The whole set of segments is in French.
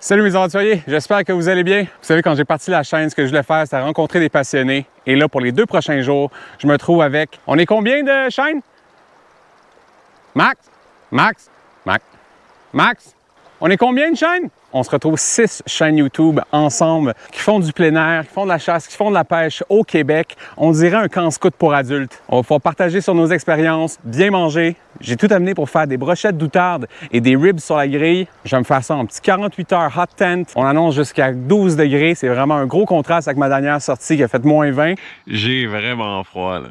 Salut mes aventuriers, j'espère que vous allez bien. Vous savez, quand j'ai parti la chaîne, ce que je voulais faire, c'était rencontrer des passionnés. Et là, pour les 2 prochains jours, je me trouve avec... On est combien de chaînes? Max? Max? Max? Max? On est combien de chaînes? On se retrouve 6 chaînes YouTube ensemble qui font du plein air, qui font de la chasse, qui font de la pêche au Québec. On dirait un camp scout pour adultes. On va pouvoir partager sur nos expériences, bien manger. J'ai tout amené pour faire des brochettes d'outarde et des ribs sur la grille. Je vais me faire ça en petit 48 heures hot tent. On annonce jusqu'à 12 degrés. C'est vraiment un gros contraste avec ma dernière sortie qui a fait moins 20. J'ai vraiment froid, là.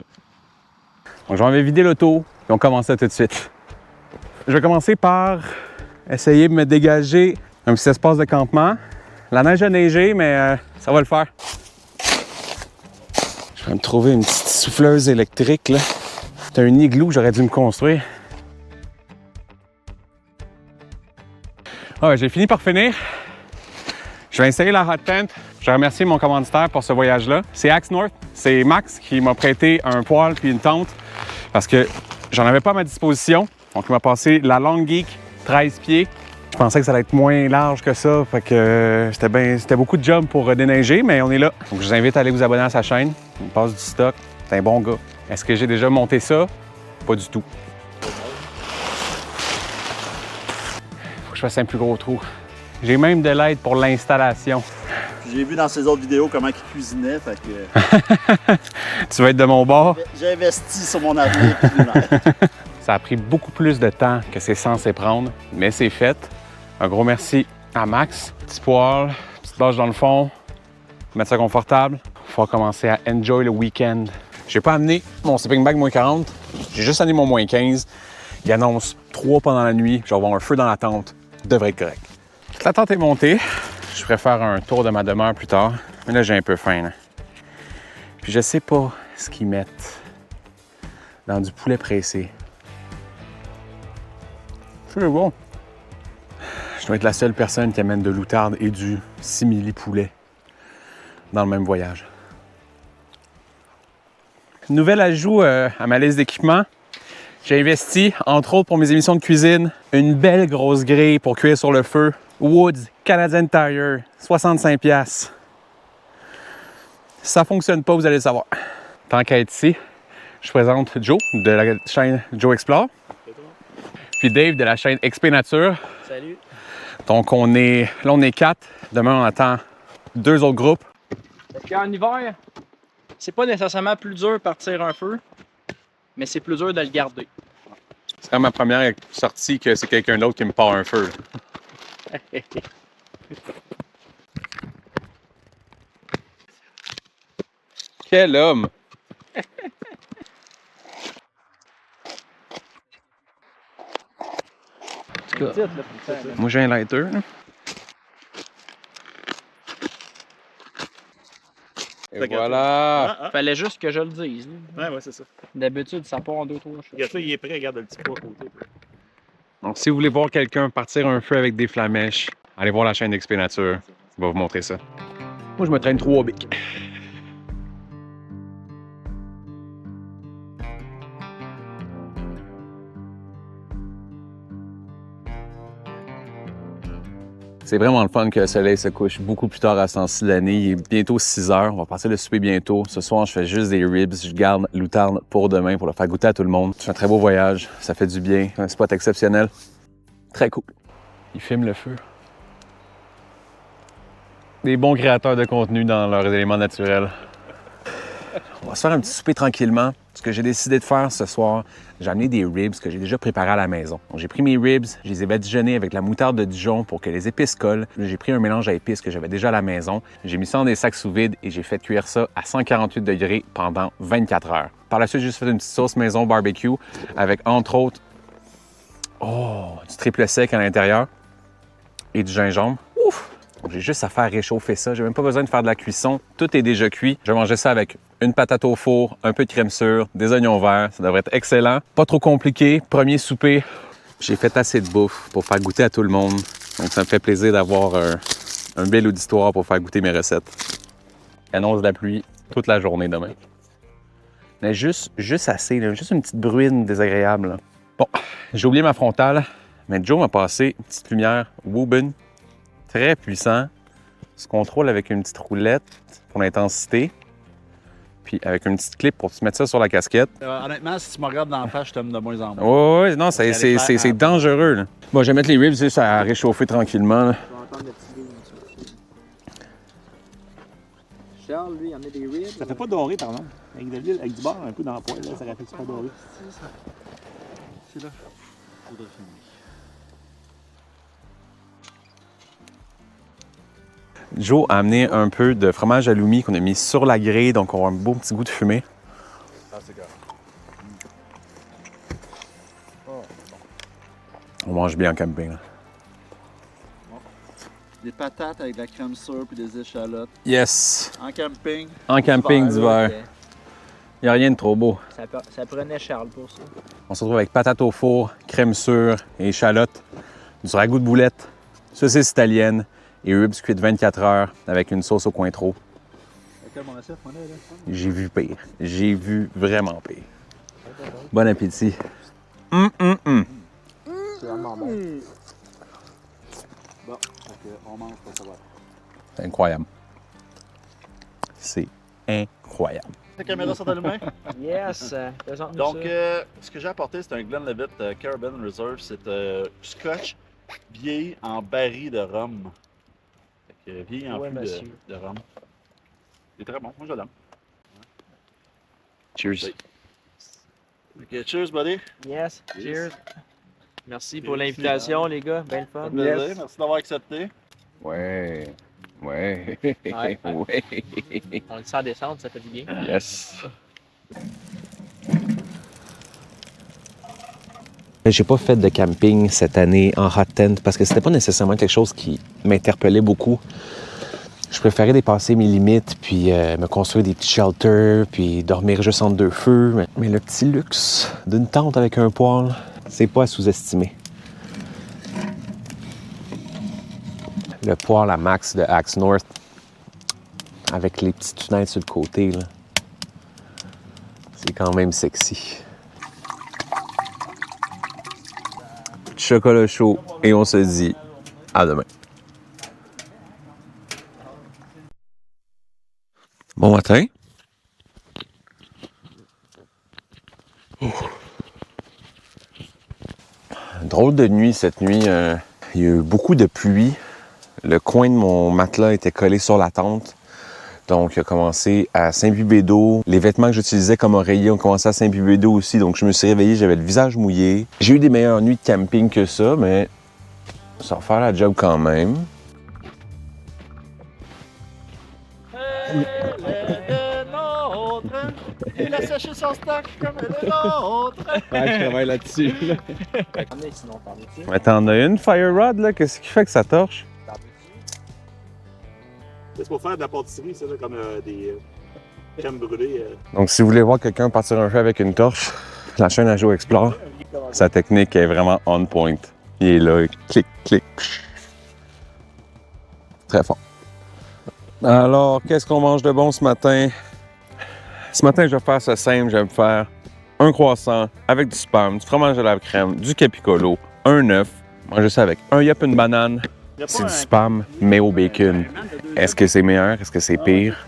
Donc, je vais vider l'auto et on commence ça tout de suite. Je vais commencer par essayer de me dégager un petit espace de campement. La neige a neigé, mais ça va le faire. Je vais me trouver une petite souffleuse électrique, là. C'est un igloo que j'aurais dû me construire. Ah, j'ai fini par finir. Je vais installer la hot tent. Je remercie mon commanditaire pour ce voyage-là. C'est Axe North. C'est Max qui m'a prêté un poêle puis une tente parce que j'en avais pas à ma disposition. Donc, il m'a passé la Long Geek 13 pieds. Je pensais que ça allait être moins large que ça, fait que c'était beaucoup de job pour déneiger, mais on est là. Donc, je vous invite à aller vous abonner à sa chaîne. Il me passe du stock. C'est un bon gars. Est-ce que j'ai déjà monté ça? Pas du tout. Faut que je fasse un plus gros trou. J'ai même de l'aide pour l'installation. J'ai vu dans ses autres vidéos comment il cuisinait, fait que... Tu vas être de mon bord? J'ai investi sur mon avenir culinaire. Ça a pris beaucoup plus de temps que c'est censé prendre, mais c'est fait. Un gros merci à Max. Petit poêle, petite bâche dans le fond, mettre ça confortable. Il faut commencer à enjoy le week-end. J'ai pas amené mon sleeping bag moins 40, j'ai juste amené mon moins 15. Il annonce 3 pendant la nuit, je vais avoir un feu dans la tente, devrait être correct. La tente est montée, je ferai faire un tour de ma demeure plus tard, mais là j'ai un peu faim. Là. Puis je sais pas ce qu'ils mettent dans du poulet pressé. C'est bon. Je dois être la seule personne qui amène de l'outarde et du simili poulet dans le même voyage. Nouvel ajout à ma liste d'équipements. J'ai investi, entre autres pour mes émissions de cuisine, une belle grosse grille pour cuire sur le feu. Woods Canadian Tire, 65$. Si ça ne fonctionne pas, vous allez le savoir. Tant qu'à être ici, je présente Joe de la chaîne Joe Explore. Puis Dave de la chaîne XP Nature. Salut. Donc on est 4. Demain on attend 2 autres groupes. En hiver, c'est pas nécessairement plus dur de partir un feu, mais c'est plus dur de le garder. C'est ma première sortie que c'est quelqu'un d'autre qui me part un feu. Quel homme! Moi j'ai un lighter. Là. Et voilà! Fallait juste que je le dise. Ouais, c'est ça. D'habitude, ça part en 2-3 choses. Regarde ça, il est prêt, regarde le petit pot à côté. Donc si vous voulez voir quelqu'un partir un feu avec des flamèches, allez voir la chaîne d'XP Nature. On va vous montrer ça. Moi je me traîne 3 bics. C'est vraiment le fun que le soleil se couche beaucoup plus tard à ce temps-ci de l'année. Il est bientôt 6 heures. On va partir le souper bientôt. Ce soir, je fais juste des ribs. Je garde l'outarde pour demain pour le faire goûter à tout le monde. C'est un très beau voyage. Ça fait du bien. Un spot exceptionnel. Très cool. Ils filment le feu. Des bons créateurs de contenu dans leurs éléments naturels. On va se faire un petit souper tranquillement. Ce que j'ai décidé de faire ce soir, j'ai amené des ribs que j'ai déjà préparés à la maison. Donc, j'ai pris mes ribs, je les ai badigeonnés avec la moutarde de Dijon pour que les épices collent. J'ai pris un mélange à épices que j'avais déjà à la maison. J'ai mis ça dans des sacs sous vide et j'ai fait cuire ça à 148 degrés pendant 24 heures. Par la suite, j'ai juste fait une petite sauce maison barbecue avec, entre autres, du triple sec à l'intérieur et du gingembre. Ouf! J'ai juste à faire réchauffer ça. J'ai même pas besoin de faire de la cuisson. Tout est déjà cuit. Je vais manger ça avec une patate au four, un peu de crème sûre, des oignons verts. Ça devrait être excellent. Pas trop compliqué. Premier souper. J'ai fait assez de bouffe pour faire goûter à tout le monde. Donc ça me fait plaisir d'avoir un bel auditoire pour faire goûter mes recettes. Annonce de la pluie toute la journée demain. Mais juste assez. Là. Juste une petite bruine désagréable. Là. Bon, j'ai oublié ma frontale. Mais Joe m'a passé une petite lumière Woburn Très puissant. Se contrôle avec une petite roulette pour l'intensité. Puis avec une petite clip pour te mettre ça sur la casquette. Honnêtement, si tu me regardes dans la face, je t'aime de moins en moins. Ouais, non, c'est dangereux. Là. Bon, je vais mettre les ribs juste à réchauffer tranquillement. Là. Charles, lui, il en a des ribs. Ça fait pas doré, par exemple. Avec de l'huile, avec du beurre, un peu dans le poêle, là, ça rappelle pas doré. C'est là. Faudrait finir. Joe a amené un peu de fromage halloumi qu'on a mis sur la grille, donc on a un beau petit goût de fumée. Ah, c'est correct. On mange bien en camping. Là. Des patates avec de la crème sûre puis des échalotes. Yes! En camping. En camping d'hiver. Il n'y a rien de trop beau. Ça prenait Charles pour ça. On se retrouve avec patates au four, crème sûre et échalotes, du ragoût de boulette, saucisse italienne et ribs cuites 24 heures avec une sauce au cointreau. J'ai vu pire. J'ai vu vraiment pire. Bon appétit. C'est vraiment bon. Bon, on mange pour savoir. C'est incroyable. C'est incroyable. La caméra sont allumées? Yes! Présente-nous Donc, ça. ce que j'ai apporté, c'est un Glenlivet Caribbean Reserve. C'est scotch vieilli en baril de rhum. Fait que vieilli en Ouais, fût monsieur. de rhum. C'est très bon, moi je l'aime. Cheers. Ok, cheers, buddy. Yes, Yes. cheers. Merci pour Merci. l'invitation, les gars. Belle Ça fun. fait plaisir, merci d'avoir accepté. Ouais. Ouais. Ouais. Ouais. On le sent descendre, ça fait du bien. Yes. J'ai pas fait de camping cette année en hot tent parce que c'était pas nécessairement quelque chose qui m'interpellait beaucoup. Je préférais dépasser mes limites puis me construire des petits shelters puis dormir juste entre deux feux. Mais le petit luxe d'une tente avec un poêle, c'est pas à sous-estimer. Le poêle à max de Axe North avec les petites fenêtres sur le côté, là. C'est quand même sexy. Chocolat chaud et on se dit à demain. Bon matin. Drôle de nuit cette nuit. Il y a eu beaucoup de pluie. Le coin de mon matelas était collé sur la tente. Donc, il a commencé à s'imbiber d'eau. Les vêtements que j'utilisais comme oreiller ont commencé à s'imbiber d'eau aussi. Donc, je me suis réveillé, j'avais le visage mouillé. J'ai eu des meilleures nuits de camping que ça, mais ça va faire la job quand même. Il a séché son stock comme elle est nôtre. Ouais, je travaille là-dessus. Sinon, t'en veux-tu? Mais t'en as une, Fire Rod, là? Qu'est-ce qui fait que ça torche? T'en veux-tu? C'est pour faire de la pâtisserie, ça, là, comme des crèmes brûlées. Donc, si vous voulez voir quelqu'un partir un feu avec une torche, la chaîne à Joe Explore, sa technique est vraiment on point. Il est là, clic, clic. Très fort. Alors, qu'est-ce qu'on mange de bon ce matin? Ce matin, je vais faire ça simple. Je vais me faire un croissant avec du spam, du fromage à la crème, du capicolo, un œuf. Manger ça avec un yop, une banane. C'est du spam, mais au bacon. Est-ce que c'est meilleur? Est-ce que c'est pire?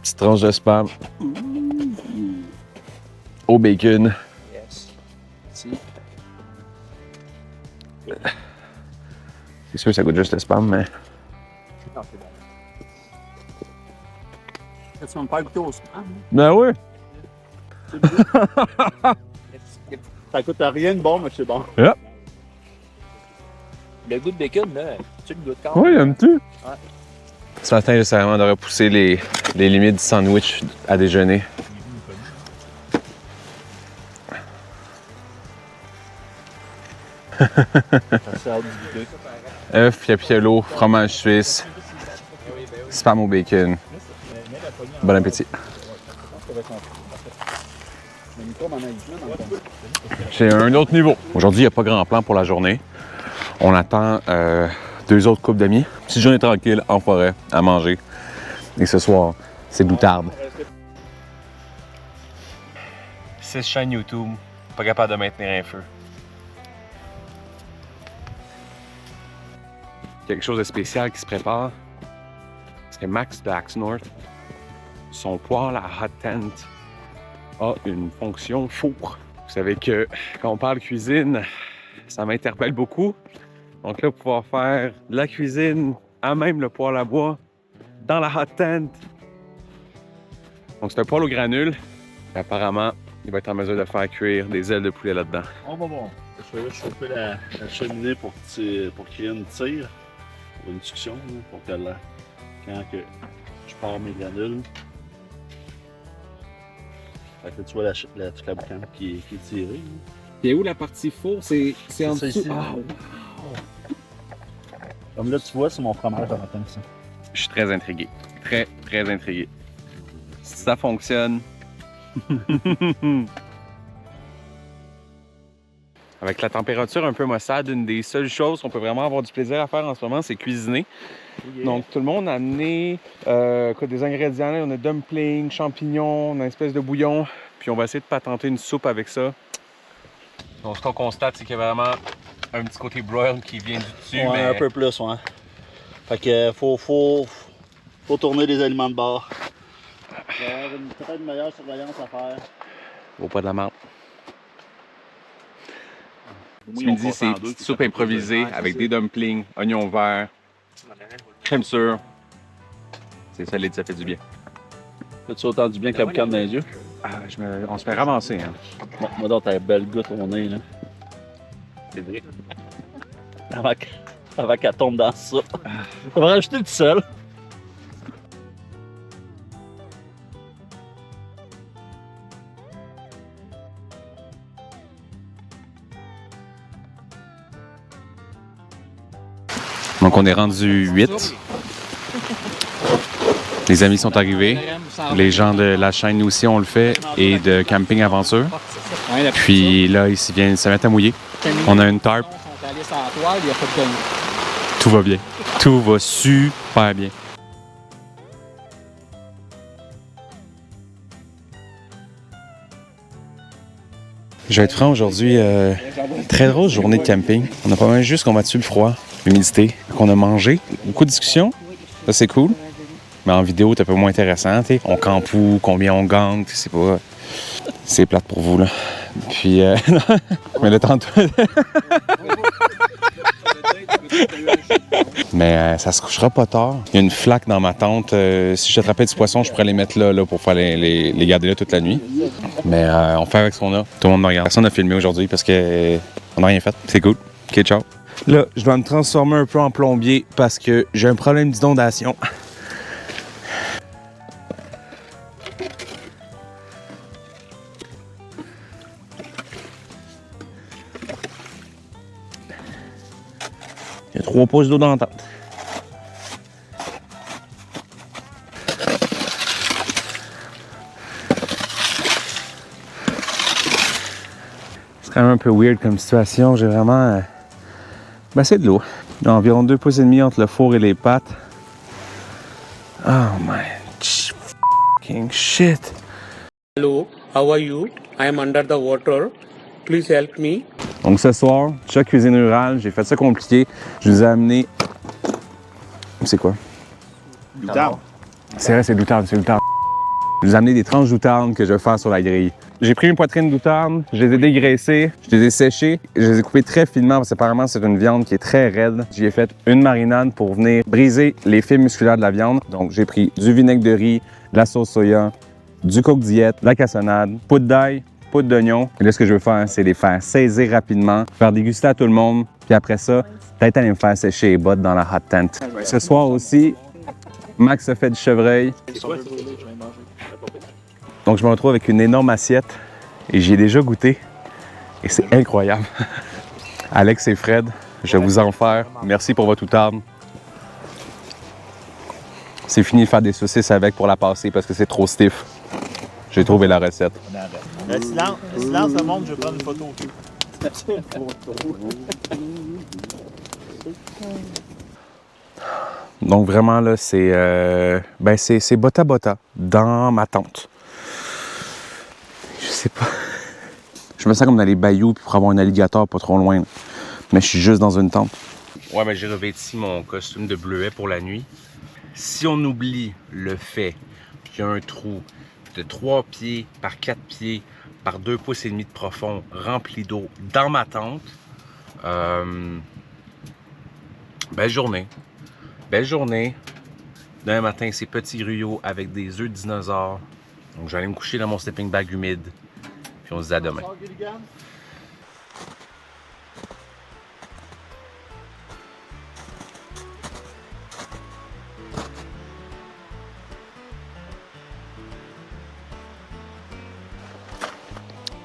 Petite tranche de spam. Au bacon. Yes. Si. C'est sûr que ça goûte juste le spam, mais... Non, c'est bon. Tu vas me faire goûter au spam. Ben oui! Ça coûte rien de bon, mais c'est bon. Le goût de bacon, là, tu le goûtes quand même. Oui, aimes-tu? Ouais. Ce matin, j'essaie vraiment de repousser les limites du sandwich à déjeuner. œuf, capicolo, fromage suisse, spam au bacon. Bon appétit. C'est un autre niveau. Aujourd'hui, il n'y a pas grand plan pour la journée. On attend 2 autres couples d'amis. Petite journée tranquille, en forêt, à manger. Et ce soir, c'est doutarde. 6 chaînes YouTube, pas capable de maintenir un feu. quelque chose de spécial qui se prépare. Parce que Max de Axe North, son poêle à hot tent a une fonction four. Vous savez que quand on parle cuisine, ça m'interpelle beaucoup. Donc là, pouvoir faire de la cuisine à même le poêle à bois dans la hot tent. Donc c'est un poêle au granule. Et apparemment, il va être en mesure de faire cuire des ailes de poulet là-dedans. Bon. Je vais juste chauffer la cheminée pour créer une tire, pour une succion, là, pour que quand que je pars mes granules. Fait que tu vois toute la boucane qui est tirée. Et où la partie four? C'est en ça dessous. ici. Ah, Comme là, tu vois, c'est mon fromage à matin, ça. je suis très intrigué. Très, très intrigué. Si ça fonctionne. Avec la température un peu maussade, une des seules choses qu'on peut vraiment avoir du plaisir à faire en ce moment, c'est cuisiner. Yeah. Donc, tout le monde a amené des ingrédients. Là, on a dumplings, champignons, on a une espèce de bouillon. Puis on va essayer de patenter une soupe avec ça. Donc, ce qu'on constate, c'est qu'il y a vraiment un petit côté broil qui vient du dessus. Ouais, mais... un peu plus, ouais. Fait que faut tourner les aliments de bord. Il va y avoir peut-être une meilleure surveillance à faire. Au pas de la menthe. Ce midi, c'est une soupe improvisée avec des dumplings, oignons verts, crème sûre. C'est solide, ça fait du bien. Fais-tu autant du bien que la boucane dans les yeux? On se fait ramasser, hein. Moi donc, t'as une belle goutte au nez, là. C'est vrai. Avant qu'elle tombe dans ça. On va rajouter le sel. Donc, on est rendu 8. Les amis sont arrivés. Les gens de la chaîne aussi, on le fait, et de Camping Aventure. Puis là, ils viennent se mettre à mouiller. On a une tarp. Tout va bien. Tout va super bien. Je vais être franc aujourd'hui, très grosse journée de camping. On a pas mal juste combattu le froid, l'humidité, qu'on a mangé. Beaucoup de discussions, ça c'est cool. Mais en vidéo, c'est un peu moins intéressant, t'sais. On campe où, combien on gagne, c'est pas... C'est plate pour vous, là. Puis, mais le temps de... Mais ça se couchera pas tard. Il y a une flaque dans ma tente. Si j'attrapais du poisson, je pourrais les mettre là pour faire les garder là toute la nuit. Mais on fait avec ce qu'on a. Tout le monde me regarde. Personne n'a filmé aujourd'hui parce que on n'a rien fait. C'est cool. OK, ciao. Là, je dois me transformer un peu en plombier parce que j'ai un problème d'inondation. Il y a 3 pouces d'eau dans la tente. C'est quand même un peu weird comme situation. J'ai vraiment... c'est de l'eau. Il y a environ 2 pouces et demi entre le four et les pattes. Oh my fucking shit. Hello, how are you? I am under the water. Please help me. Donc ce soir, chat cuisine rurale, j'ai fait ça compliqué. Je vous ai amené... C'est quoi? Doutarde. C'est vrai, c'est doutarde, c'est doutarde. Je vous ai amené des tranches doutarde que je vais faire sur la grille. J'ai pris une poitrine doutarde, je les ai dégraissées, je les ai séchées, je les ai coupées très finement parce qu'apparemment c'est une viande qui est très raide. J'y ai fait une marinade pour venir briser les fibres musculaires de la viande. Donc j'ai pris du vinaigre de riz, de la sauce soya, du coke diète, de la cassonade, poudre d'ail, poudre d'oignon. Et là, ce que je veux faire, c'est les faire saisir rapidement, faire déguster à tout le monde. Puis après ça, peut-être aller me faire sécher les bottes dans la hot tent. Ce soir aussi, Max a fait du chevreuil. Donc, je me retrouve avec une énorme assiette et j'y ai déjà goûté. Et c'est incroyable. Alex et Fred, je vais vous en faire. Merci pour votre outarde. C'est fini de faire des saucisses avec pour la passer parce que c'est trop stiff. J'ai trouvé la recette. Le silence, le monde, je vais prendre une photo. Donc vraiment là, c'est bota bota dans ma tente. Je sais pas. Je me sens comme dans les bayous pour avoir un alligator pas trop loin. Mais je suis juste dans une tente. Ouais, ben j'ai revêti mon costume de bleuet pour la nuit. Si on oublie le fait qu'il y a un trou de 3 pieds par 4 pieds par 2 pouces et demi de profond rempli d'eau dans ma tente, belle journée. Belle journée. Demain matin, c'est petit gruyot avec des œufs de dinosaures. Donc je vais aller me coucher dans mon sleeping bag humide. Puis on se dit à demain.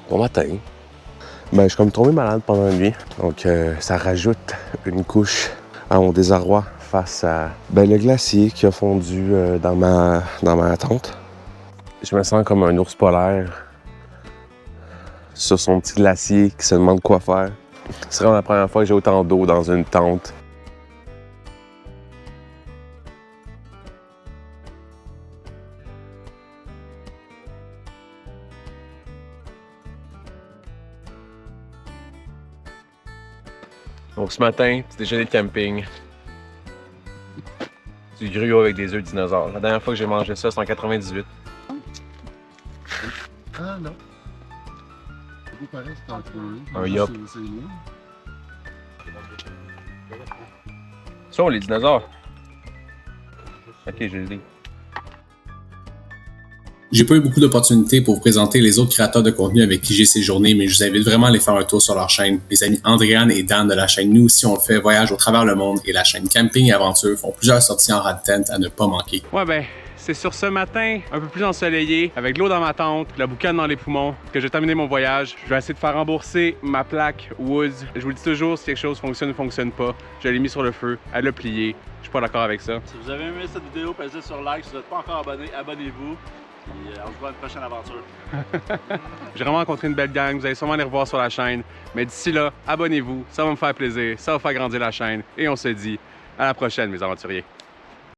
Bon matin. Ben, je suis comme tombé malade pendant la nuit. Donc, ça rajoute une couche à mon désarroi face à le glacier qui a fondu dans ma tente. Je me sens comme un ours polaire sur son petit glacier qui se demande quoi faire. C'est vraiment la première fois que j'ai autant d'eau dans une tente. Donc ce matin, petit déjeuner de camping. Du gruau avec des œufs de dinosaures. La dernière fois que j'ai mangé ça, c'est en 98. Ah non. Un yop. Ça, les dinosaures. Ok, je les ai. J'ai pas eu beaucoup d'opportunités pour vous présenter les autres créateurs de contenu avec qui j'ai séjourné, mais je vous invite vraiment à aller faire un tour sur leur chaîne. Mes amis Andréane et Dan de la chaîne Nous aussi on fait voyage au travers le monde et la chaîne Camping et Aventure font plusieurs sorties en rad tent à ne pas manquer. Ouais ben, c'est sur ce matin un peu plus ensoleillé, avec de l'eau dans ma tente, la boucane dans les poumons, que j'ai terminé mon voyage. Je vais essayer de faire rembourser ma plaque Woods. Je vous le dis toujours, si quelque chose fonctionne ou fonctionne pas, je l'ai mis sur le feu, elle l'a plié. Je suis pas d'accord avec ça. Si vous avez aimé cette vidéo, passez sur like. Si vous n'êtes pas encore abonné, abonnez-vous. Puis on se voit à une prochaine aventure. J'ai vraiment rencontré une belle gang, vous allez sûrement les revoir sur la chaîne. Mais d'ici là, abonnez-vous, ça va me faire plaisir, ça va faire grandir la chaîne. Et on se dit à la prochaine, mes aventuriers.